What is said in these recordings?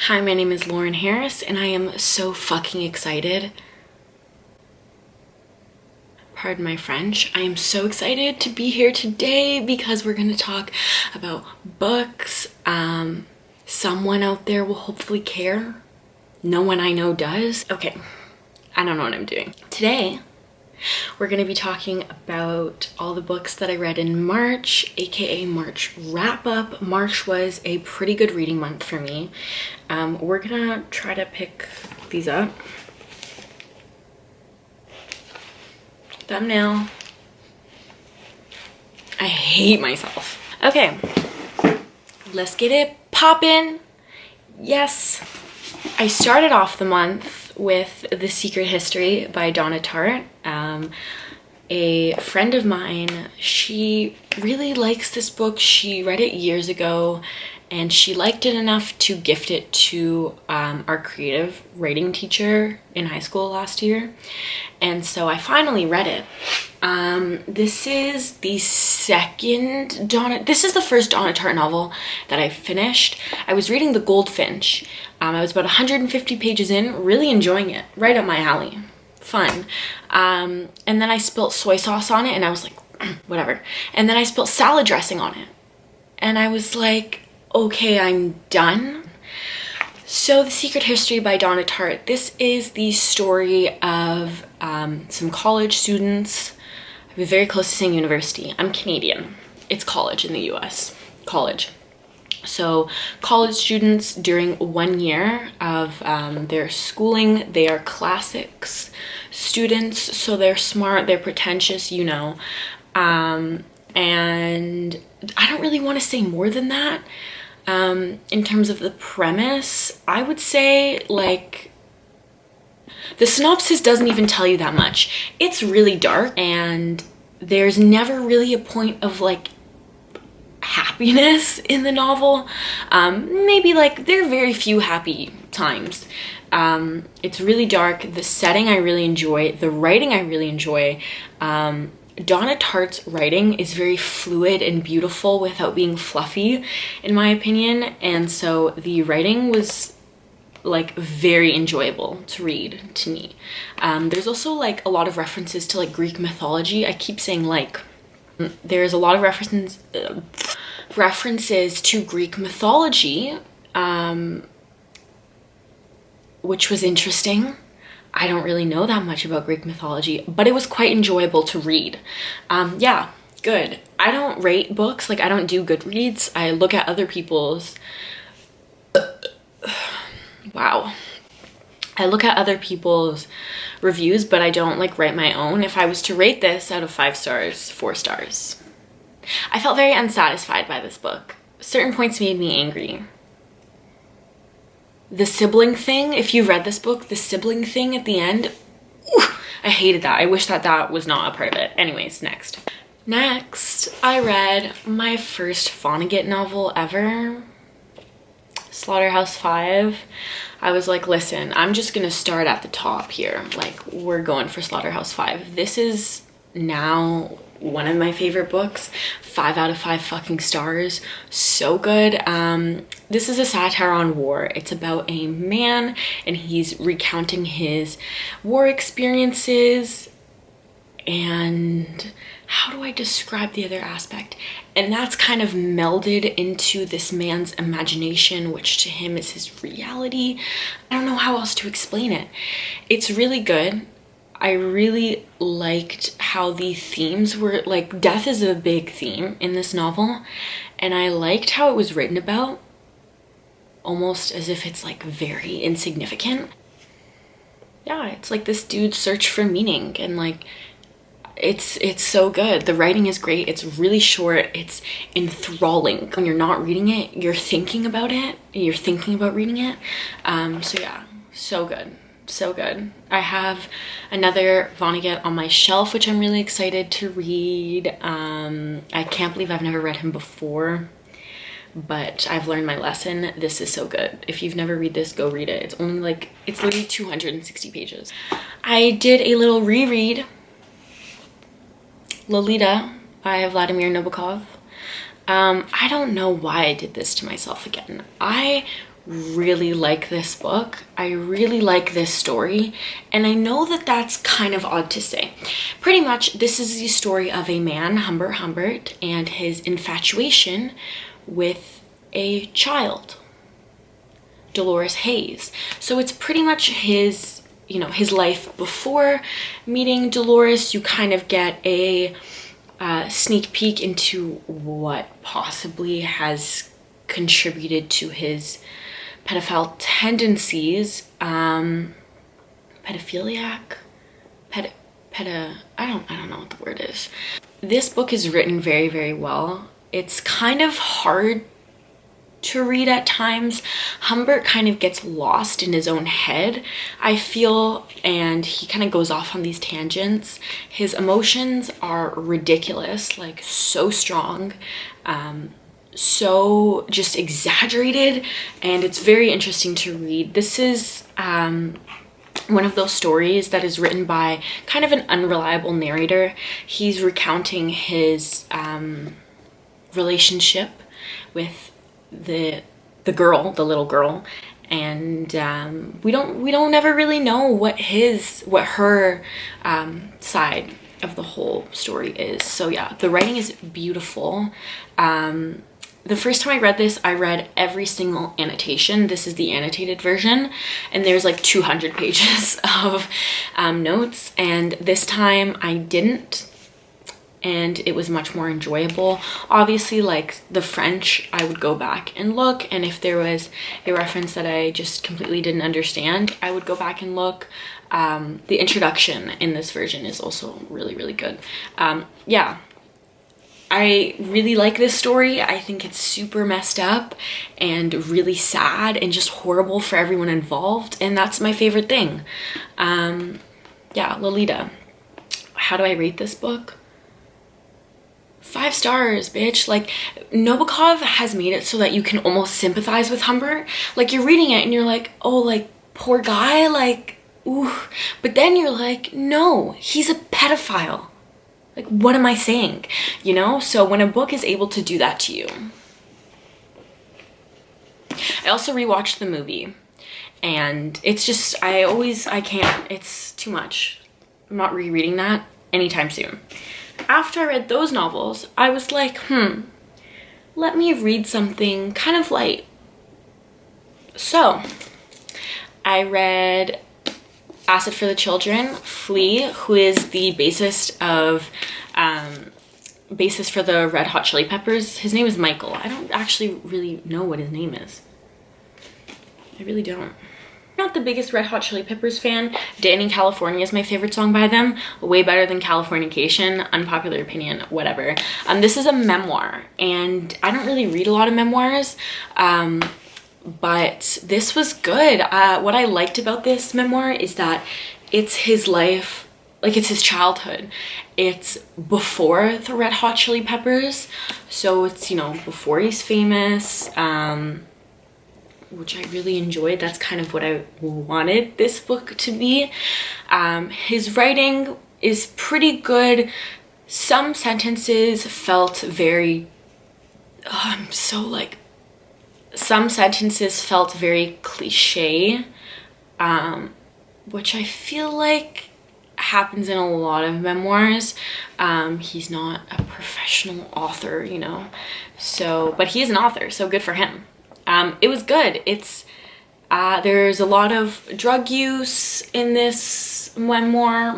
Hi, my name is Lauren Harris, and I am so fucking excited. Pardon my French. I am so excited to be here today because we're gonna talk about books. Someone out there will hopefully care. No one I know does. Okay, I don't know what I'm doing. Today, we're going to be talking about all the books that I read in March, aka March wrap up. March was a pretty good reading month for me. We're gonna try to pick these up. Thumbnail. I hate myself. Okay, let's get it poppin'. Yes. I started off the month with The Secret History by Donna Tartt. A friend of mine, she really likes this book. She read it years ago and she liked it enough to gift it to our creative writing teacher in high school last year. And so I finally read it. This is the first Donna Tartt novel that I finished. I was reading The Goldfinch. I was about 150 pages in, really enjoying it, right up my alley. Fun. And then I spilt soy sauce on it and I was like, whatever. And then I spilt salad dressing on it. And I was like, okay, I'm done. So The Secret History by Donna Tartt. This is the story of some college students. I'm very close to saying university. I'm Canadian. It's college in the US. College. So college students during 1 year of their schooling, they are classics students, so they're smart, they're pretentious, you know. And I don't really want to say more than that. In terms of the premise, I would say, like, the synopsis doesn't even tell you that much. It's really dark and there's never really a point of, like, happiness in the novel. Maybe, like, there are very few happy times. It's really dark. The setting I really enjoy. The writing I really enjoy. Donna Tartt's writing is very fluid and beautiful without being fluffy, in my opinion. And so the writing was, like, very enjoyable to read to me. There's also, like, a lot of references to, like, Greek mythology. I keep saying, like, there's a lot of references to Greek mythology, which was interesting. I don't really know that much about Greek mythology, but it was quite enjoyable to read. Yeah, good. I don't rate books, like, I don't do Goodreads. I look at other people's wow. I look at other people's reviews, but I don't, like, write my own. If I was to rate this out of 5 stars, 4 stars. I felt very unsatisfied by this book. Certain points made me angry. The sibling thing, if you read this book, the sibling thing at the end, I hated that. I wish that was not a part of it. Anyways, next. Next, I read my first Vonnegut novel ever, SlaughterhouseFive. I was like, listen, I'm just gonna start at the top here. Like, we're going for SlaughterhouseFive. This is now one of my favorite books. 5 out of 5 fucking stars. So good. This is a satire on war. It's about a man and he's recounting his war experiences. And how do I describe the other aspect? And that's kind of melded into this man's imagination, which to him is his reality. I don't know how else to explain it. It's really good. I really liked how the themes were, like, death is a big theme in this novel, and I liked how it was written about, almost as if it's, like, very insignificant. Yeah, it's like this dude's search for meaning, and, like, it's so good. The writing is great. It's really short. It's enthralling. When you're not reading it, you're thinking about it. You're thinking about reading it. So yeah, so good. So good. I have another Vonnegut on my shelf, which I'm really excited to read. I can't believe I've never read him before, but I've learned my lesson. This is so good. If you've never read this, go read it. It's only, like, it's literally 260 pages. I did a little reread Lolita by Vladimir Nabokov. I don't know why I did this to myself again. I really like this book. I really like this story, and I know that that's kind of odd to say. Pretty much, this is the story of a man, Humbert, and his infatuation with a child, Dolores Hayes. So it's pretty much his, you know, his life before meeting Dolores. You kind of get a sneak peek into what possibly has contributed to his pedophile tendencies, pedophiliac, I don't know what the word is. This book is written very, very well. It's kind of hard to read at times. Humbert kind of gets lost in his own head, I feel, and he kind of goes off on these tangents. His emotions are ridiculous, like so strong, so just exaggerated, and it's very interesting to read. This is one of those stories that is written by kind of an unreliable narrator. He's recounting his relationship with the little girl, and we don't ever really know what her side of the whole story is. So yeah, the writing is beautiful. The first time I read this, I read every single annotation. This is the annotated version, and there's like 200 pages of notes, and this time I didn't, and it was much more enjoyable. Obviously, like the French, I would go back and look, and if there was a reference that I just completely didn't understand, I would go back and look. The introduction in this version is also really, really good. Yeah, I really like this story. I think it's super messed up and really sad and just horrible for everyone involved, and that's my favorite thing. Yeah, Lolita. How do I rate this book? 5 stars, bitch. Like, Nabokov has made it so that you can almost sympathize with Humbert. Like, you're reading it and you're like, oh, like, poor guy, like, ooh. But then you're like, no, he's a pedophile. Like, what am I saying? You know? So when a book is able to do that to you. I also rewatched the movie, and it's just, I can't. It's too much. I'm not rereading that anytime soon. After I read those novels, I was like, let me read something kind of light. So I read Acid for the Children. Flea, who is the bassist for the Red Hot Chili Peppers. His name is Michael. I don't actually really know what his name is. I really don't. I'm not the biggest Red Hot Chili Peppers fan. Danny California is my favorite song by them. Way better than Californication. Unpopular opinion, whatever. This is a memoir, and I don't really read a lot of memoirs, but this was good. What I liked about this memoir is that it's his life, like it's his childhood. It's before the Red Hot Chili Peppers, so it's, you know, before he's famous, which I really enjoyed. That's kind of what I wanted this book to be. His writing is pretty good. Some sentences felt very, some sentences felt very cliche, which I feel like happens in a lot of memoirs. He's not a professional author, you know, so, but he is an author, so good for him. It was good. It's there's a lot of drug use in this memoir.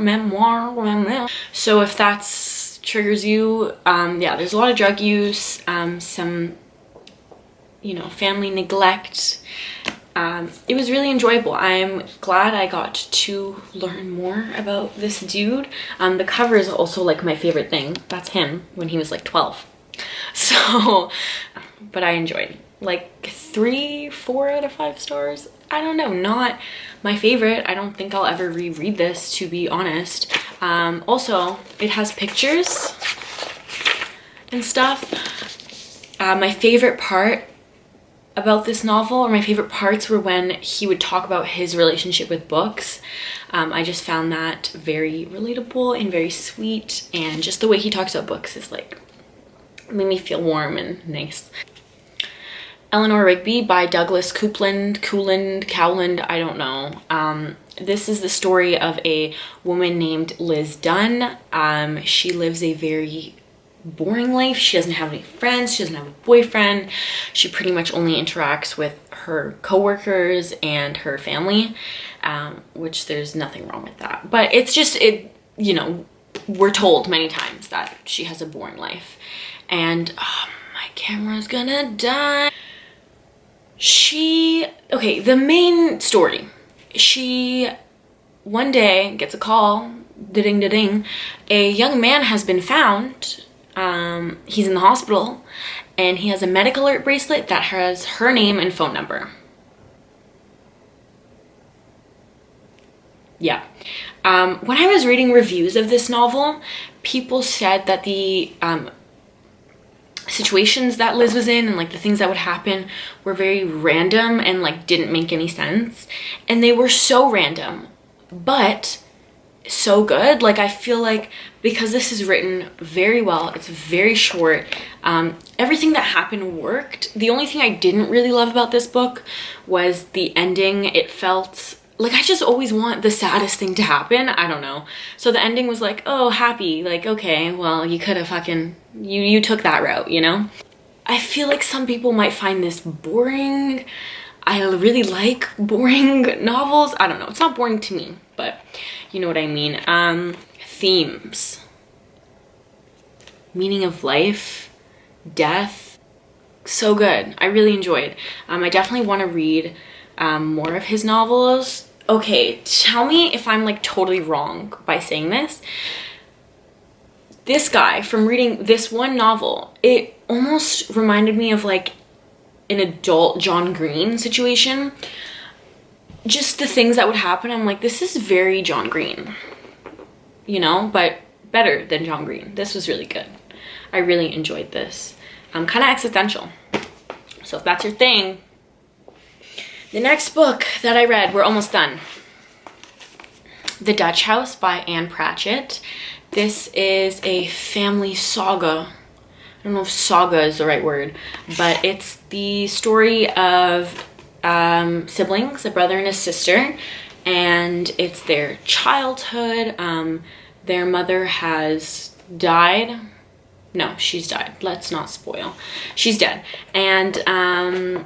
So if that's triggers you, yeah, there's a lot of drug use, some, you know, family neglect. It was really enjoyable. I'm glad I got to learn more about this dude. The cover is also like my favorite thing. That's him when he was like 12. So, but I enjoyed. Like 3-4 out of 5 stars. I don't know, not my favorite. I don't think I'll ever reread this, to be honest. Also, it has pictures and stuff. My favorite part about this novel, or my favorite parts, were when he would talk about his relationship with books. I just found that very relatable and very sweet, and just the way he talks about books is like, made me feel warm and nice. Eleanor Rigby by Douglas Cowland, I don't know. This is the story of a woman named Liz Dunn. She lives a very boring life. She doesn't have any friends. She doesn't have a boyfriend. She pretty much only interacts with her coworkers and her family, which there's nothing wrong with that. But it's just, you know, we're told many times that she has a boring life. And my camera's gonna die. Okay, the main story. She one day gets a call, ding da ding, a young man has been found. He's in the hospital and he has a medic alert bracelet that has her name and phone number. Yeah. When I was reading reviews of this novel, people said that the situations that Liz was in and like the things that would happen were very random and like didn't make any sense. And they were so random, but so good. Like, I feel like because this is written very well, it's very short, everything that happened worked. The only thing I didn't really love about this book was the ending. It felt like I just always want the saddest thing to happen. I don't know. So the ending was like, oh, happy. Like, okay, well, you could have fucking, you took that route, you know? I feel like some people might find this boring. I really like boring novels. I don't know. It's not boring to me, but you know what I mean. Themes. Meaning of life. Death. So good. I really enjoyed. I definitely want to read more of his novels. Okay, tell me if I'm like totally wrong by saying this. This guy, from reading this one novel, it almost reminded me of like an adult John Green situation. Just the things that would happen, I'm like, this is very John Green, you know, but better than John Green. This was really good. I really enjoyed this. Kind of existential. So if that's your thing. The next book that I read, we're almost done. The Dutch House by Anne Pratchett. This is a family saga. I don't know if saga is the right word, but it's the story of siblings, a brother and a sister, and it's their childhood. Their mother has died. No, she's died. Let's not spoil. She's dead. And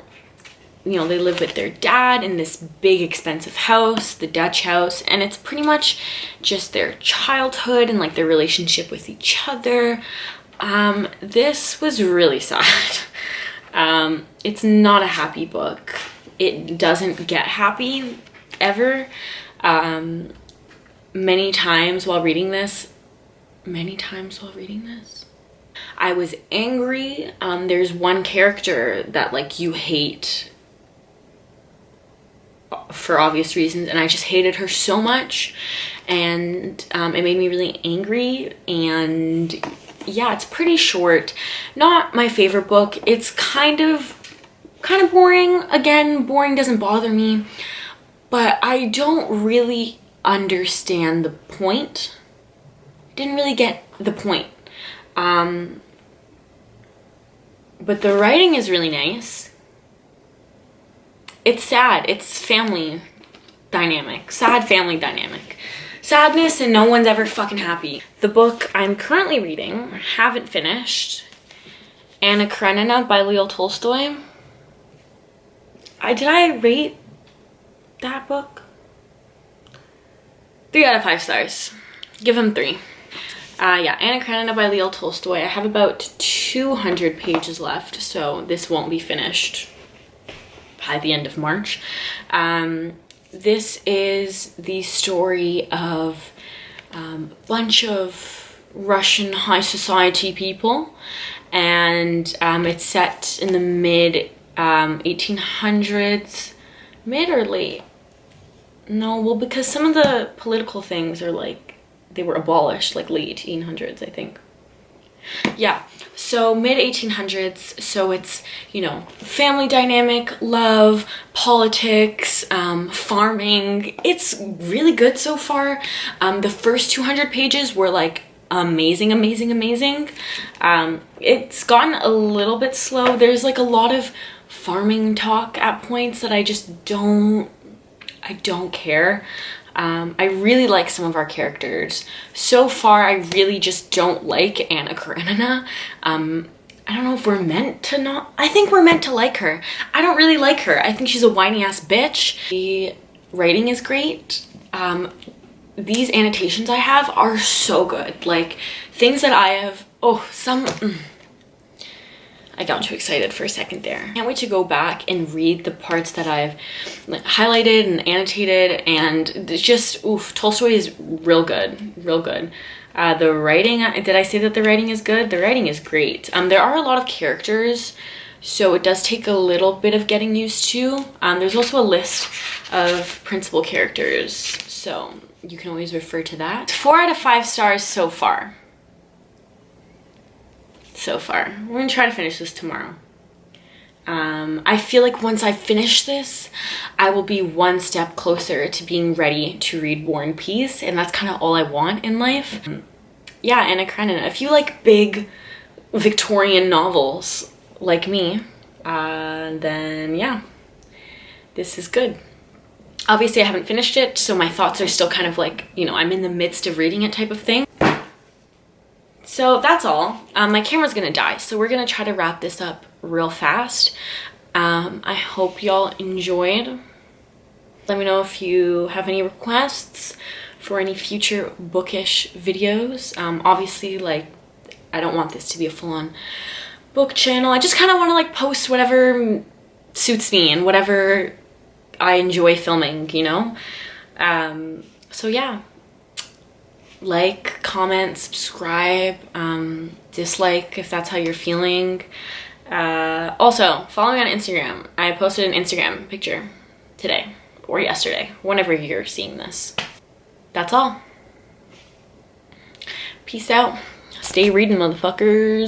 you know, they live with their dad in this big expensive house, the Dutch house, and it's pretty much just their childhood and like their relationship with each other. This was really sad. It's not a happy book. It doesn't get happy ever. Many times while reading this, I was angry. There's one character that like you hate for obvious reasons, and I just hated her so much, and it made me really angry. And yeah, it's pretty short. Not my favorite book. It's kind of boring. Again, boring doesn't bother me, but I don't really understand the point. Didn't really get the point. But the writing is really nice. It's sad. It's family dynamic. Sad family dynamic. Sadness and no one's ever fucking happy. The book I'm currently reading, haven't finished, Anna Karenina by Leo Tolstoy. Did I rate that book? 3 out of 5 stars. Give him 3. Yeah, Anna Karenina by Leo Tolstoy. I have about 200 pages left, so this won't be finished by the end of March. This is the story of a bunch of Russian high society people, and it's set in the mid 1800s. Mid or late? No, well, because some of the political things are like, they were abolished, like late 1800s, I think. Yeah, so mid 1800s. So it's, you know, family dynamic, love, politics, farming. It's really good so far. The first 200 pages were like amazing. It's gotten a little bit slow. There's like a lot of farming talk at points that I just don't care. I really like some of our characters. So far, I really just don't like Anna Karenina. I don't know if we're meant to not... I think we're meant to like her. I don't really like her. I think she's a whiny ass bitch. The writing is great. These annotations I have are so good. Like, things that I have... Oh, some... I got too excited for a second there. Can't wait to go back and read the parts that I've like, highlighted and annotated, and it's just, oof, Tolstoy is real good, real good. The writing, did I say that the writing is good? The writing is great. There are a lot of characters, so it does take a little bit of getting used to. There's also a list of principal characters, so you can always refer to that. 4 out of 5 stars so far. So far. We're gonna try to finish this tomorrow. I feel like once I finish this, I will be one step closer to being ready to read War and Peace, and that's kind of all I want in life. Yeah, Anna Karenina. If you like big Victorian novels like me, then yeah, this is good. Obviously, I haven't finished it, so my thoughts are still kind of like, you know, I'm in the midst of reading it type of thing. So that's all. My camera's gonna die, so we're gonna try to wrap this up real fast. I hope y'all enjoyed. Let me know if you have any requests for any future bookish videos. Obviously, like, I don't want this to be a full-on book channel. I just kind of want to like post whatever suits me and whatever I enjoy filming, you know? So yeah. Like, comment, subscribe, dislike if that's how you're feeling. Also, follow me on Instagram. I posted an Instagram picture today or yesterday, whenever you're seeing this. That's all. Peace out. Stay reading, motherfuckers.